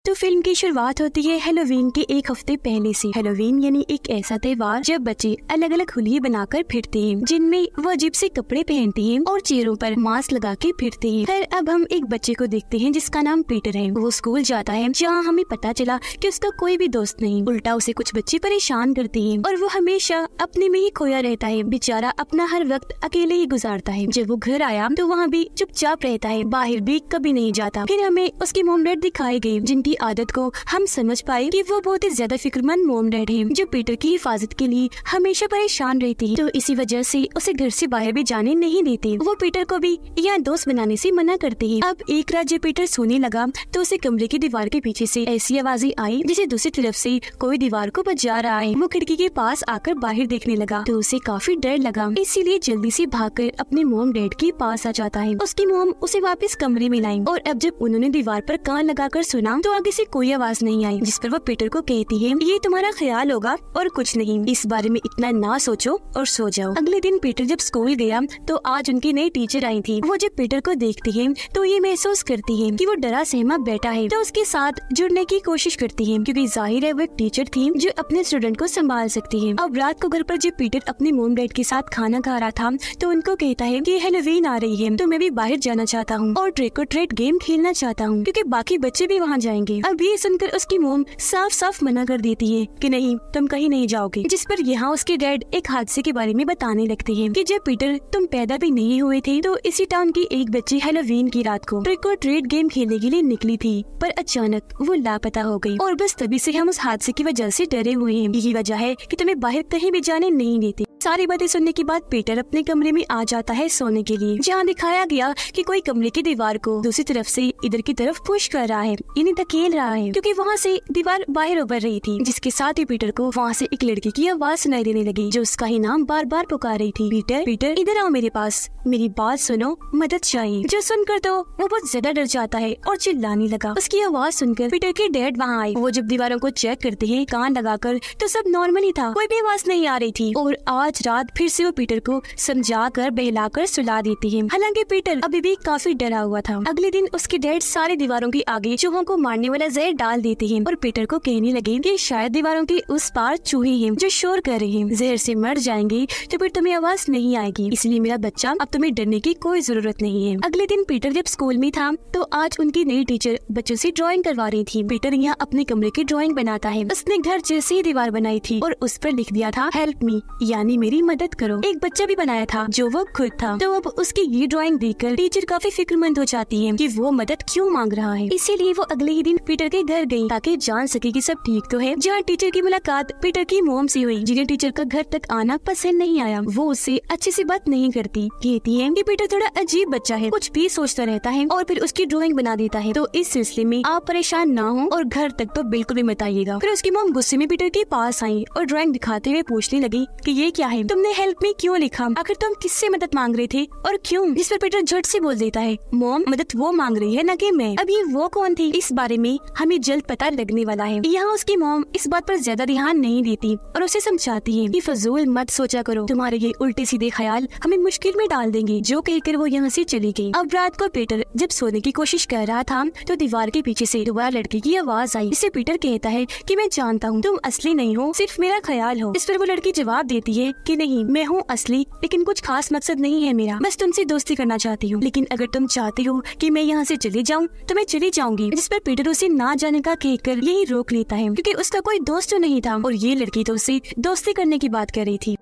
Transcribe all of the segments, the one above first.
तो फिल्म की शुरुआत होती है हैलोवीन के एक हफ्ते पहले से। हैलोवीन यानी एक ऐसा त्योहार जब बच्चे अलग अलग हुलिये बनाकर फिरते हैं, जिनमें वो अजीब से कपड़े पहनते हैं और चेहरों पर मास्क लगा के फिरते हैं। फिर अब हम एक बच्चे को देखते हैं जिसका नाम पीटर है। वो स्कूल जाता है जहाँ हमें पता चला कि उसका कोई भी दोस्त नहीं, उल्टा उसे कुछ बच्चे परेशान करते हैं और वो हमेशा अपने में ही खोया रहता है। बेचारा अपना हर वक्त अकेले ही गुजारता है। जब वो घर आया तो वहाँ भी चुपचाप रहता है, बाहर भी कभी नहीं जाता। फिर हमें उसकी मोम डैड दिखाए गए जिनकी आदत को हम समझ पाए कि वो बहुत ही ज्यादा फिक्रमंद मोम डैड है, जो पीटर की हिफाजत के लिए हमेशा परेशान रहती है। तो इसी वजह से उसे घर से बाहर भी जाने नहीं देते। वो पीटर को भी यहाँ दोस्त बनाने से मना करते हैं। अब एक रात जब पीटर सोने लगा तो उसे कमरे की दीवार के पीछे से ऐसी आवाजें आई जैसे दूसरी तरफ से कोई दीवार को बजा रहा है। वो खिड़की के पास आकर बाहर देखने लगा तो उसे काफी डर लगा, इसीलिए जल्दी से भागकर अपने मोम डैड के पास आ जाता है। उसकी मोम उसे वापस कमरे में लाई और अब जब उन्होंने दीवार पर कान लगाकर सुना तो आगे से कोई आवाज नहीं आई, जिस पर वो पीटर को कहती है ये तुम्हारा ख्याल होगा और कुछ नहीं, इस बारे में इतना ना सोचो और सो जाओ। अगले दिन पीटर जब स्कूल गया तो आज उनकी नई टीचर आई थी। वो जब पीटर को देखती है तो ये महसूस करती है कि वो डरा सहमा बैठा है, तो उसके साथ जुड़ने की कोशिश करती है क्योंकि जाहिर है वो एक टीचर थी जो अपने स्टूडेंट को संभाल सकती है। अब रात को घर पर जब पीटर अपने मोम डैड के साथ खाना खा रहा था तो उनको कहता है कि हैलोवीन आ रही है तो मैं भी बाहर जाना चाहता हूँ और ट्रिक और ट्रीट गेम खेलना चाहता हूँ क्योंकि बाकी बच्चे भी वहाँ जाएंगे। अब ये सुनकर उसकी मोम साफ साफ मना कर देती है कि नहीं, तुम कहीं नहीं जाओगे। जिस पर यहाँ उसके डैड एक हादसे के बारे में बताने लगते हैं कि जब पीटर तुम पैदा भी नहीं हुए थे तो इसी टाउन की एक बच्ची हैलोवीन की रात को ट्रिक और ट्रीट गेम खेलने के लिए निकली थी, पर अचानक वो लापता हो गई और बस तभी से हम उस हादसे की वजह से डरे हुए हैं। यही वजह है कि तुम्हें बाहर कहीं भी जाने नहीं देती। सारी बातें सुनने के बाद पीटर अपने कमरे में आ जाता है सोने के लिए, जहाँ दिखाया गया कि कोई कमरे की दीवार को दूसरी तरफ से इधर की तरफ पुश कर रहा है, यानी धकेल रहा है, क्योंकि वहाँ से दीवार बाहर उभर रही थी। जिसके साथ ही पीटर को वहाँ से एक लड़की की आवाज सुनाई देने लगी जो उसका ही नाम बार बार पुकार रही थी, पीटर पीटर इधर आओ मेरे पास, मेरी बात सुनो, मदद चाहिए। जो सुनकर तो वो बहुत ज्यादा डर जाता है और चिल्लाने लगा। उसकी आवाज सुनकर पीटर के डैड वहाँ आए। वो जब दीवारों को चेक करते हैं कान लगाकर तो सब नॉर्मल ही था, कोई भी आवाज नहीं आ रही थी। और आज रात फिर से वो पीटर को समझाकर बहलाकर सुला देती है, हालांकि पीटर अभी भी काफी डरा हुआ था। अगले दिन उसके डैड सारी दीवारों के आगे चूहों को मारने वाला जहर डाल देते हैं और पीटर को कहने लगे कि शायद दीवारों के उस पार चूहे हैं जो शोर कर रहे हैं, जहर से मर जाएंगे तो फिर तुम्हें आवाज नहीं आएगी, इसलिए मेरा बच्चा अब तुम्हें डरने की कोई जरूरत नहीं है। अगले दिन पीटर जब स्कूल में था तो आज उनकी नई टीचर बच्चों से ड्राइंग करवा रही थी। पीटर यहाँ अपने कमरे की ड्राइंग बनाता है। उसने घर जैसी ही दीवार बनाई थी और उस पर लिख दिया था हेल्प मी, यानी मेरी मदद करो। एक बच्चा भी बनाया था जो वो खुद था। तो अब उसकी ये ड्राइंग देखकर टीचर काफी फिक्रमंद हो जाती है कि वो मदद क्यों मांग रहा है, इसीलिए वो अगले ही दिन पीटर के घर गई ताकि जान सके कि सब ठीक तो है। जहाँ टीचर की मुलाकात पीटर की मोम से हुई, जिन्हें टीचर का घर तक आना पसंद नहीं आया। वो उससे अच्छे से बात नहीं करती, कहती है कि पीटर थोड़ा अजीब बच्चा है, कुछ भी सोचता रहता है और फिर उसकी ड्राइंग बना देता है। तो इस सिलसिले में आप परेशान ना हो और घर तक तो बिल्कुल भी मत आइएगा। फिर उसकी मोम गुस्से में पीटर के पास आई और ड्राइंग दिखाते हुए पूछने लगी कि ये क्या है, तुमने हेल्प मी क्यों लिखा, आखिर तुम किससे मदद मांग रहे थे और क्यों। जिस पर पीटर झट से बोल देता है मोम मदद वो मांग रही है न कि मैं। अब ये वो कौन थी इस बारे में हमें जल्द पता लगने वाला है। यहाँ उसकी मोम इस बात पर ज्यादा ध्यान नहीं देती और उसे समझाती है कि फजूल मत सोचा करो, तुम्हारे ये उल्टे सीधे ख्याल हमें मुश्किल में डाल देंगे। जो कहकर वो यहाँ से चली गई। अब रात को पीटर जब सोने की कोशिश कर रहा था तो दीवार के पीछे से दोबारा लड़की की आवाज आई। इससे पीटर कहता है कि मैं जानता हूँ तुम असली नहीं हो, सिर्फ मेरा ख्याल हो। इस पर वो लड़की जवाब देती है कि नहीं, मैं हूँ असली, लेकिन कुछ खास मकसद नहीं है मेरा, बस तुमसे दोस्ती करना चाहती हूँ, लेकिन अगर तुम चाहती हो कि मैं यहाँ से चली जाऊँ तो मैं चली जाऊंगी। जिस पर पीटर उसे ना जाने का कहकर यही रोक लेता है क्योंकि उसका कोई दोस्त नहीं था और ये लड़की तो उससे दोस्ती करने की बात कर रही थी।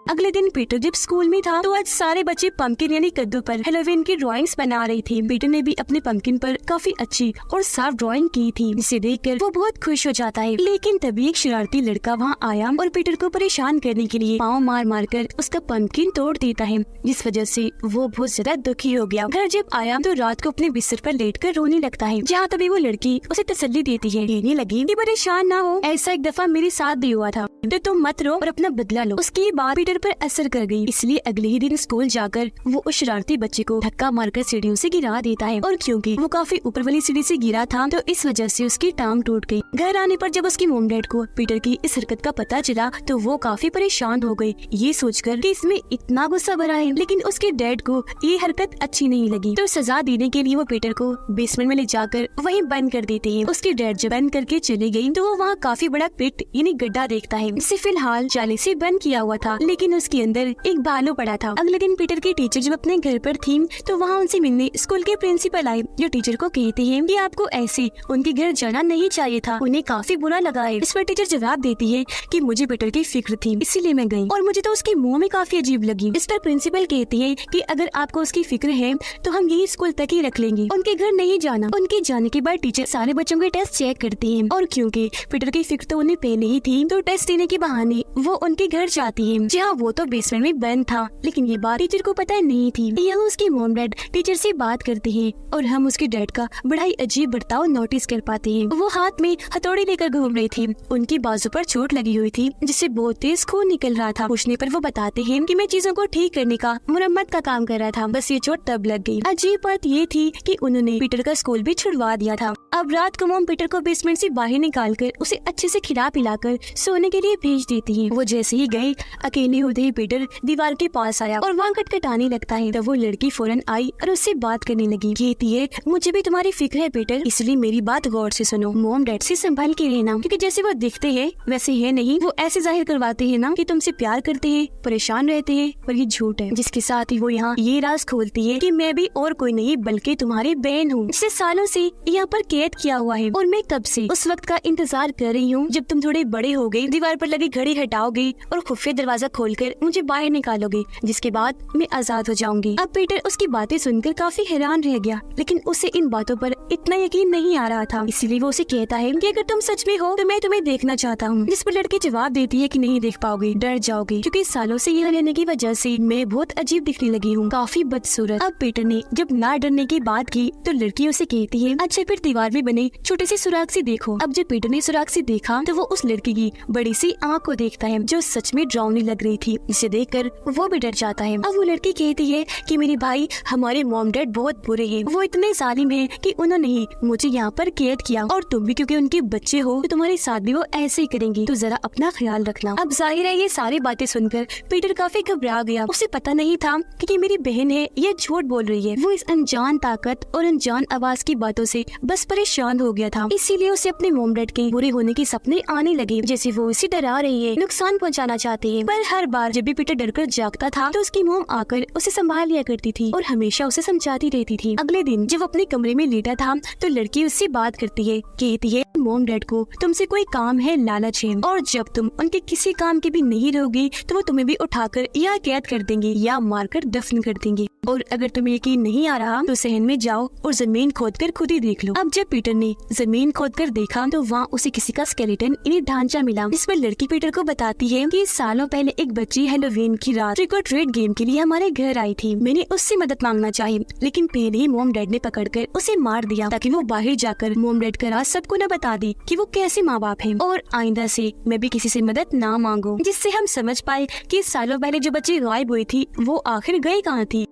अगले दिन पीटर जब स्कूल में था तो आज सारे बच्चे पंपकिन यानी कद्दू पर हैलोवीन की ड्राइंग्स बना रही थी। पीटर ने भी अपने पंपकिन पर काफी अच्छी और साफ ड्राइंग की थी, जिसे देखकर वो बहुत खुश हो जाता है। लेकिन तभी एक शरारती लड़का वहाँ आया और पीटर को परेशान करने के लिए पाँव मार मार कर उसका पंपकिन तोड़ देता है, जिस वजह से वो बहुत ज्यादा दुखी हो गया। घर जब आया तो रात को अपने बिस्तर पर लेटकर रोने लगता है, जहाँ तभी वो लड़की उसे तसल्ली देती है, कहने लगी कि परेशान ना हो, ऐसा एक दफा मेरे साथ भी हुआ था। तो तुम मत रो और अपना बदला लो। उसकी बात पीटर पर असर कर गई, इसलिए अगले ही दिन स्कूल जाकर वो उस शरारती बच्चे को धक्का मारकर सीढ़ियों से गिरा देता है। और क्योंकि वो काफी ऊपर वाली सीढ़ी से गिरा था तो इस वजह से उसकी टांग टूट गई। घर आने पर जब उसकी मॉम डैड को पीटर की इस हरकत का पता चला तो वो काफी परेशान हो गई, ये सोचकर कि इसमें इतना गुस्सा भरा है। लेकिन उसके डैड को ये हरकत अच्छी नहीं लगी, तो सजा देने के लिए वो पीटर को बेसमेंट में ले जाकर वहीं बंद कर देते हैं। उसके डैड जब बंद करके चले गई तो वो वहाँ काफी बड़ा पिट यानी गड्ढा देखता है, जिसे फिलहाल जाली से बंद किया हुआ था, लेकिन उसके अंदर एक भालू पड़ा था। अगले दिन पीटर की टीचर जब अपने घर पर थी तो वहाँ उनसे मिलने स्कूल के प्रिंसिपल आए, जो टीचर को कहते हैं कि आपको ऐसे उनके घर जाना नहीं चाहिए था। उन्हें काफी बुरा लगा है। इस पर टीचर जवाब देती है कि मुझे पीटर की फिक्र थी इसीलिए मैं गई, और मुझे तो उसके मुंह में काफी अजीब लगी। इस पर प्रिंसिपल कहती है कि अगर आपको उसकी फिक्र है तो हम यही स्कूल तक ही रख लेंगे, उनके घर नहीं जाना। उनके जाने के बाद टीचर सारे बच्चों के टेस्ट चेक करती है, और क्योंकि पीटर की फिक्र तो उन्हें पहले ही थी तो टेस्ट देने के बहाने वो उनके घर जाती है, जहाँ वो तो बेसमेंट में बंद था। लेकिन ये बात टीचर को पता नहीं थी। यहाँ उसकी मॉम डैड टीचर से बात करते हैं और हम उसके डैड का बड़ा ही अजीब बर्ताव नोटिस कर पाते हैं। वो हाथ में हथौड़ी लेकर घूम रही थी, उनकी बाजू पर चोट लगी हुई थी जिससे बहुत तेज खून निकल रहा था। पूछने पर वो बताते हैं कि मैं चीजों को ठीक करने का मुरम्मत का काम कर रहा था, बस ये चोट तब लग गई। अजीब बात ये थी कि उन्होंने पीटर का स्कूल भी छुड़वा दिया था। अब रात को मॉम पीटर को बेसमेंट से बाहर निकालकर उसे अच्छे से खिला पिलाकर सोने के लिए भेज देती है। वो जैसे ही गए अकेले होते ही पीटर दीवार के पास आया और वहाँ खटखटाने लगता है। तब वो लड़की फौरन आई और उससे बात करने लगी। कहती है मुझे भी तुम्हारी फिक्र है पीटर, इसलिए मेरी बात गौर से सुनो। मॉम डैड से संभाल के रहना, क्योंकि जैसे वो दिखते हैं वैसे है नहीं। वो ऐसे जाहिर करवाते हैं ना कि तुमसे प्यार करते हैं, परेशान रहते हैं, पर ये झूठ है। जिसके साथ ही वो यहाँ ये राज खोलती है कि मैं भी और कोई नहीं बल्कि तुम्हारी बहन हूँ, जिसे सालों से यहाँ पर कैद किया हुआ है, और मैं कब से उस वक्त का इंतजार कर रही हूँ जब तुम थोड़े बड़े हो गए, दीवार पर लगी घड़ी हटाओगे और खुफिया दरवाजा खोलकर मुझे बाहर निकालोगे, जिसके बाद मैं आजाद हो जाऊंगी। अब पीटर उसकी बातें सुनकर काफी हैरान रह गया, लेकिन उसे इन बातों पर इतना यकीन नहीं आ रहा था। इसलिए वो उसे कहता है कि अगर तुम सच में हो तो मैं तुम्हें देखना चाहता हूँ। जिस पर लड़की जवाब देती है कि नहीं देख पाओगे, डर जाओगे, क्योंकि सालों से यहाँ रहने की वजह से मैं बहुत अजीब दिखने लगी हूँ, काफी बदसूरत। अब पीटर ने जब ना डरने की बात की तो लड़की उसे कहती है अच्छा फिर दीवार में बने छोटे से सुराग से देखो। अब जब पीटर ने सुराग से देखा तो वो उस लड़की की बड़ी सी आँख को देखता है जो सच में डरावनी लग रही थी, जिसे देखकर वो भी डर जाता है। अब वो लड़की कहती है कि मेरे भाई हमारे मॉम डैड बहुत बुरे हैं, वो इतने जालिम हैं कि उन्होंने ही मुझे यहाँ पर कैद किया, और तुम भी क्योंकि उनके बच्चे हो तो तुम्हारे साथ भी वो ऐसे ही करेंगी, तो जरा अपना ख्याल रखना। अब जाहिर है ये सारी बातें सुनकर पीटर काफी घबरा गया। उसे पता नहीं था कि मेरी बहन है ये झूठ बोल रही है। वो इस अनजान ताकत और अनजान आवाज की बातों से बस परेशान हो गया था। इसीलिए उसे अपने मॉम डैड के बुरे होने के सपने आने लगे, जैसे वो उसे डरा रही है, नुकसान पहुँचाना चाहते है। पर हर बार जब भी पीटर डरकर जागता था तो उसकी मॉम आकर उसे संभाल लिया करती थी और हमेशा उसे समझाती रहती थी। अगले दिन जब अपने कमरे में लेटा था तो लड़की उससे बात करती है, कहती है मॉम डैड को तुमसे कोई काम है, लालच है, और जब तुम उनके किसी काम के भी नहीं रहोगी तो वो तुम्हें भी उठाकर या कैद कर देंगे या मारकर दफन कर देंगे। और अगर तुम्हें यकीन नहीं आ रहा तो सहन में जाओ और जमीन खोदकर खुद ही देख लो। अब जब पीटर ने जमीन खोदकर देखा तो वहाँ उसे किसी का स्केलेटन यानी ढांचा मिला। इस पर लड़की पीटर को बताती है कि सालों पहले एक बच्ची हैलोवीन की रात ट्रिक और ट्रीट गेम के लिए हमारे घर आई थी। मैंने उससे मदद मांगना चाहिए, लेकिन पहले ही मॉम डैड ने पकड़कर उसे मार दिया ताकि वो बाहर जाकर मॉम डैड का राज सबको न बता दी कि वो कैसे माँ बाप है, और आइंदा से मैं भी किसी से मदद ना मांगू, जिससे हम समझ पाए कि सालों पहले जो बच्ची गायब हुई थी वो आखिर गई कहाँ थी।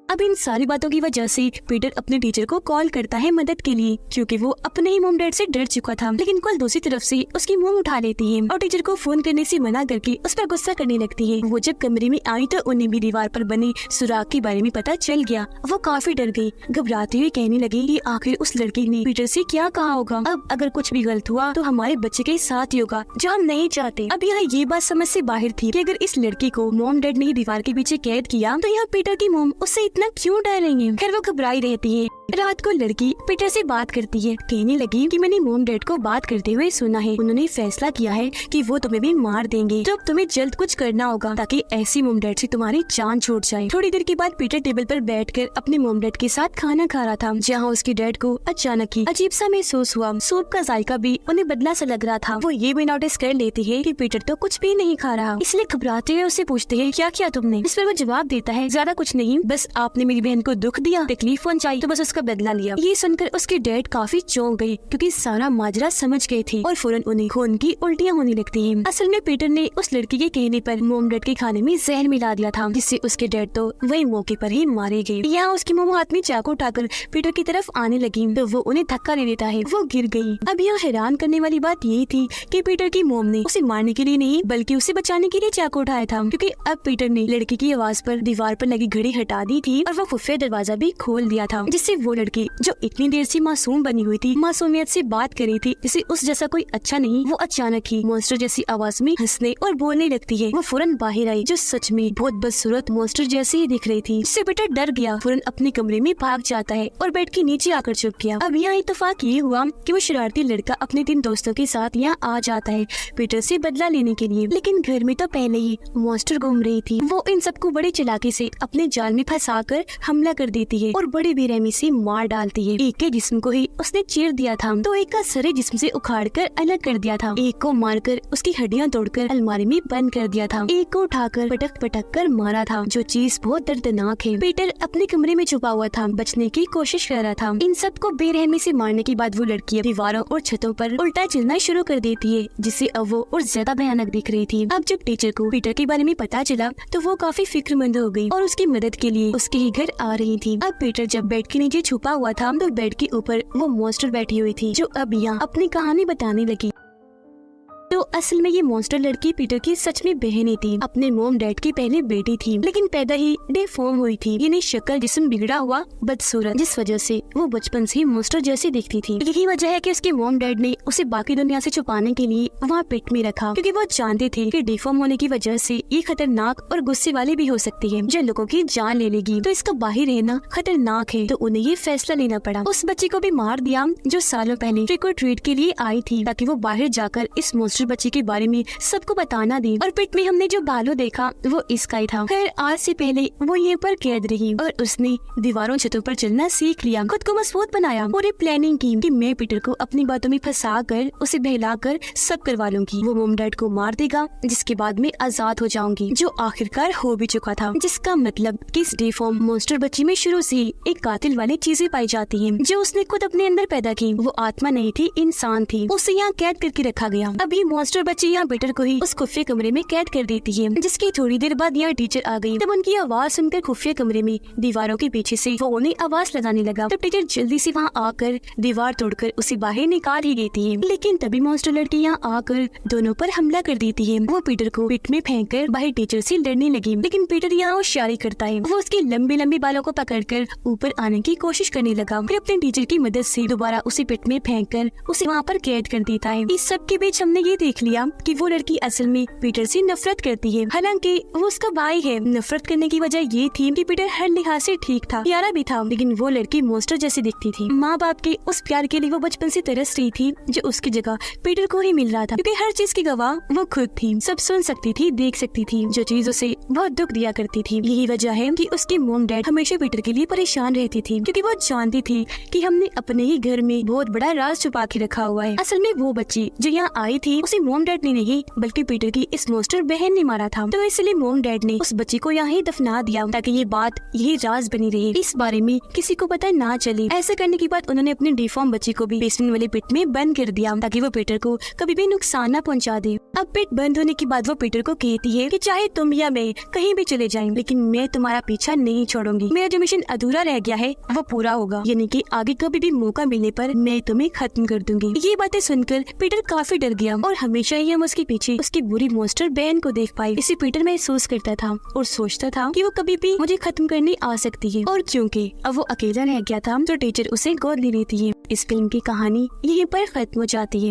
अब इन सारी बातों की वजह से पीटर अपने टीचर को कॉल करता है मदद के लिए, क्योंकि वो अपने ही मॉम डैड से डर चुका था। लेकिन कॉल दूसरी तरफ से उसकी मॉम उठा लेती है और टीचर को फोन करने से मना करके उस पर गुस्सा करने लगती है। वो जब कमरे में आई तो उन्हें भी दीवार पर बने सुराग के बारे में पता चल गया। वो काफी डर गई, घबराते हुए कहने लगी कि आखिर उस लड़की ने पीटर से क्या कहा होगा। अब अगर कुछ भी गलत हुआ तो हमारे बच्चे के साथ ही होगा, जो हम नहीं चाहते। अब यहाँ ये बात समझ से बाहर थी कि अगर इस लड़की को मॉम डैड ने दीवार के पीछे कैद किया तो यहाँ पीटर की मॉम उससे इतना क्यों डर रही है। खैर वो घबराई रहती है। रात को लड़की पीटर से बात करती है, कहने लगी कि मैंने मॉम डैड को बात करते हुए सुना है, उन्होंने फैसला किया है कि वो तुम्हें भी मार देंगे, तो अब तुम्हें जल्द कुछ करना होगा ताकि ऐसी मॉम डैड से तुम्हारी जान छूट जाए। थोड़ी देर के बाद पीटर टेबल पर बैठकर अपने मॉम डैड के साथ खाना खा रहा था, जहाँ उसके डैड को अचानक ही अजीब सा महसूस हुआ। सूप का जायका भी उन्हें बदला सा लग रहा था। वो ये भी नोटिस कर लेती है कि पीटर तो कुछ भी नहीं खा रहा, इसलिए घबराते हुए उससे पूछते हैं क्या किया तुमने। इस पर वो जवाब देता है ज्यादा कुछ नहीं, बस आपने मेरी बहन को दुख दिया, तकलीफ पहुंचाई, तो बस उसका उसका बदला लिया। ये सुनकर उसकी डैड काफी चौंक गई क्योंकि सारा माजरा समझ गई थी और फौरन उन्हें खून की उल्टियां होने लगती हैं। असल में पीटर ने उस लड़की के कहने पर मोम डैड के खाने में जहर मिला दिया था, जिससे उसके डैड तो वही मौके पर ही मारे गए। यहाँ उसकी मोम हाथ में चाकू उठाकर पीटर की तरफ आने लगी तो वो उन्हें धक्का दे देता है, वो गिर गई। अब यहाँ हैरान करने वाली बात ये थी कि पीटर की मोम ने उसे मारने के लिए नहीं बल्कि उसे बचाने के लिए चाकू उठाया था, क्योंकि अब पीटर ने लड़की की आवाज पर दीवार पर लगी घड़ी हटा दी थी और वो खुफिया दरवाजा भी खोल दिया था, जिससे वो लड़की जो इतनी देर से मासूम बनी हुई थी, मासूमियत से बात कर रही थी जिसे उस जैसा कोई अच्छा नहीं, वो अचानक ही मॉन्स्टर जैसी आवाज में हंसने और बोलने लगती है। वो फौरन बाहर आई जो सच में बहुत बदसूरत मॉन्स्टर जैसी ही दिख रही थी, जिससे पीटर डर गया, फौरन अपने कमरे में भाग जाता है और बेड के नीचे आकर छुप गया। अब यहाँ इत्तेफाक ये हुआ कि वो शरारती लड़का अपने 3 दोस्तों के साथ यहाँ आ जाता है पीटर से बदला लेने के लिए, लेकिन घर में तो पहले ही मॉन्स्टर घूम रही थी। वो इन सबको बड़ी चालाकी से अपने जाल में फंसा कर हमला कर देती है और बड़ी बेरहमी से मार डालती है। एक के जिस्म को ही उसने चीर दिया था तो एक का सारे जिस्म से उखाड़ कर अलग कर दिया था, एक को मारकर उसकी हड्डियां तोड़कर अलमारी में बंद कर दिया था, एक को उठाकर पटक पटक कर मारा था, जो चीज बहुत दर्दनाक है। पीटर अपने कमरे में छुपा हुआ था, बचने की कोशिश कर रहा था। इन सबको बेरहमी से मारने के बाद वो लड़की दीवारों और छतों पर उल्टा चलना शुरू कर देती है, जिससे अब वो और ज्यादा भयानक दिख रही थी। अब जब टीचर को पीटर के बारे में पता चला तो वो काफी फिक्रमंद हो गई और उसकी मदद के लिए उसके ही घर आ रही थी। अब पीटर जब बेड के नीचे छुपा हुआ था तो बेड के ऊपर वो मॉन्स्टर बैठी हुई थी, जो अब यहाँ अपनी कहानी बताने लगी। तो असल में ये मॉन्स्टर लड़की पीटर की सच में बहन ही थी, अपने मोम डैड की पहले बेटी थी, लेकिन पैदा ही डिफॉर्म हुई थी, यानी शक्ल जिस्म बिगड़ा हुआ बदसूरत, जिस वजह से वो बचपन से मॉन्स्टर जैसी दिखती थी। यही वजह है कि उसके मोम डैड ने उसे बाकी दुनिया से छुपाने के लिए वहाँ पेट में रखा, क्योंकि वो जानते थे कि डिफॉर्म होने की वजह से ये खतरनाक और गुस्से वाली भी हो सकती है, जो लोगों की जान ले लेगी, तो इसका बाहर रहना खतरनाक है। तो उन्हें ये फैसला लेना पड़ा, उस बच्ची को भी मार दिया जो सालों पहले ट्रिक और ट्रीट के लिए आई थी, ताकि वो बाहर जाकर इस मॉन्स्टर बच्ची के बारे में सबको बताना दी। और पिट में हमने जो बालू देखा वो इसका ही था। खैर आज से पहले वो यहाँ पर कैद रही और उसने दीवारों छतों पर चलना सीख लिया, खुद को मजबूत बनाया, पूरी प्लानिंग की कि मैं पीटर को अपनी बातों में फंसा कर उसे बहला कर सब करवा लूंगी। वो मोम डैड को मार देगा, जिसके बाद में आजाद हो जाऊंगी, जो आखिरकार हो भी चुका था। जिसका मतलब कि इस डिफॉर्म मॉन्स्टर बच्ची में शुरू से एक कातिल वाली चीजें पाई जाती हैं, जो उसने खुद अपने अंदर पैदा की। वो आत्मा नहीं थी, इंसान थी, उसे यहाँ कैद करके रखा गया। अभी मॉन्स्टर बच्ची यहाँ पीटर को ही उस खुफिया कमरे में कैद कर देती है, जिसकी थोड़ी देर बाद यहाँ टीचर आ गई। तब उनकी आवाज सुनकर खुफिया कमरे में दीवारों के पीछे से वो उन्हें आवाज लगाने लगा। तब टीचर जल्दी से वहाँ आकर दीवार तोड़कर उसे बाहर निकाल ही देती है, लेकिन तभी मॉन्स्टर लड़की यहाँ आकर दोनों पर हमला कर देती है। वो पीटर को पिट में फेंक कर बाहर टीचर से लड़ने लगी, लेकिन पीटर यहाँ होशियारी करता है। वो उसके लंबे लंबे बालों को पकड़कर ऊपर आने की कोशिश करने लगा, फिर अपने टीचर की मदद से दोबारा उसे पिट में फेंक कर उसे वहाँ पर कैद कर देता है। इस सब के बीच हमने ये देख लिया कि वो लड़की असल में पीटर से नफरत करती है, हालांकि वो उसका भाई है। नफरत करने की वजह ये थी कि पीटर हर लिहाज से ठीक था, प्यारा भी था, लेकिन वो लड़की मॉन्स्टर जैसी दिखती थी। माँ बाप के उस प्यार के लिए वो बचपन से तरस रही थी, जो उसकी जगह पीटर को ही मिल रहा था, क्योंकि हर चीज की गवाह वो खुद थी, सब सुन सकती थी, देख सकती थी, जो चीज उसे बहुत दुख दिया करती थी। यही वजह है कि उसकी मोम डैड हमेशा पीटर के लिए परेशान रहती थी, क्योंकि वो जानती थी कि हमने अपने ही घर में बहुत बड़ा राज छुपा के रखा हुआ है। असल में वो बच्ची जो यहाँ आई थी उसे मोम डैड ने नहीं बल्कि पीटर की इस मॉन्स्टर बहन ने मारा था, तो इसलिए मोम डैड ने उस बच्ची को यहाँ ही दफना दिया, ताकि ये बात यही राज बनी रहे, इस बारे में किसी को पता ना चले। ऐसा करने के बाद उन्होंने अपनी डिफॉर्म बच्ची को भी बेसमेंट वाले पिट में बंद कर दिया, ताकि वो पीटर को कभी भी नुकसान न पहुँचा दे। अब पिट बंद होने के बाद वो पीटर को कहती है कि चाहे तुम या मैं कहीं भी चले जाएं, लेकिन मैं तुम्हारा पीछा नहीं छोड़ूंगी। मेरा जो मिशन अधूरा रह गया है वो पूरा होगा, यानी कि आगे कभी भी मौका मिलने पर मैं तुम्हें खत्म कर दूंगी। ये बातें सुनकर पीटर काफी डर गया और हमेशा ही हम उसके पीछे उसकी बुरी मॉन्स्टर बहन को देख पाए। इसे पीटर महसूस करता था और सोचता था कि वो कभी भी मुझे खत्म करने आ सकती है, और क्योंकि अब वो अकेला रह गया था तो टीचर उसे गोद ले लेती है। इस फिल्म की कहानी यहीं पर खत्म हो जाती है।